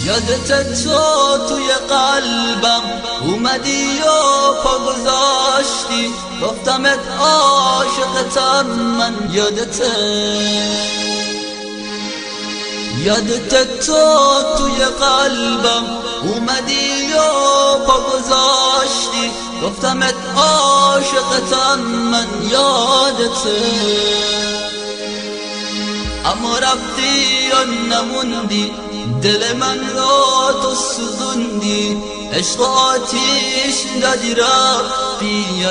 یادت تو توی قلبم اومدی و پا گذاشتی، گفتمت عاشقتم من. یادت تو توی قلبم اومدی و پا گذاشتی، گفتمت عاشقتم من. اما رفتی و نموندی، دل من رو تو سوزوندی، عشق آتیش دادی رفتی.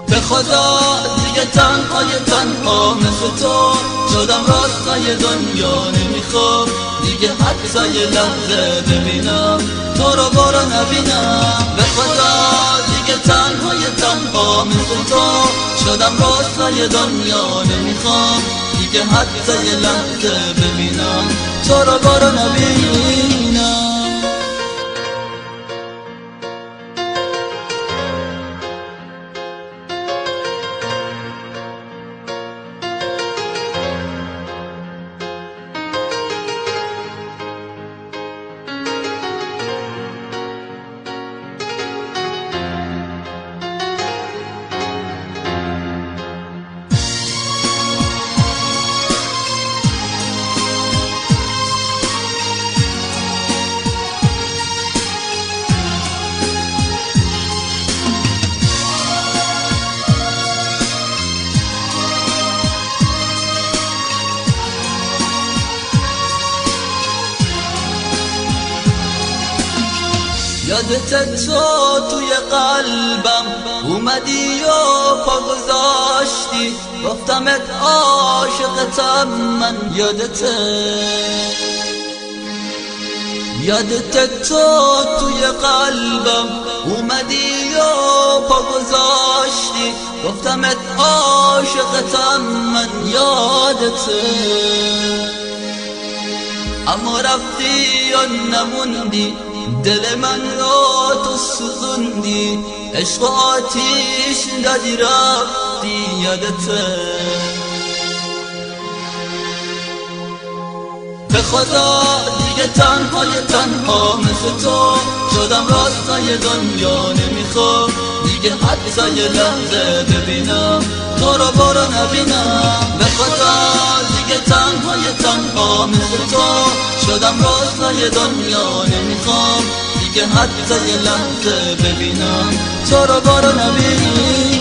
به خدا دیگه تنها مثل تو شدم، راستای دنیا نمیخوام دیگه حتی یه لحظه ببینم تو رو بارا نبینم. به خدا دیگه تنها مثل تو شدم، راستای دنیا نمیخوام دیگه حتی یه لحظه ببینم تو رو بارا نبینم. یادت تو توی قلبم اومدی و پا گذاشتی، گفتمت عاشقتم من. یادت تو توی قلبم اومدی و پا گذاشتی، گفتمت عاشقتم من. اما رفتی و نموندی، دل من رو تو سوزوندی، عشق آتیش دادی رفتی. به خدا دیگه تنها مثل تو شدم، راستای دنیا نمیخوام دیگه حتی یه لحظه ببینم تو رو بارا نبینم. به خدا دیگه تنها مثل تو شدم، راستای دنیا نمیخوام دیگه حتی یه لحظه ببینم تو رو بارا نبینم.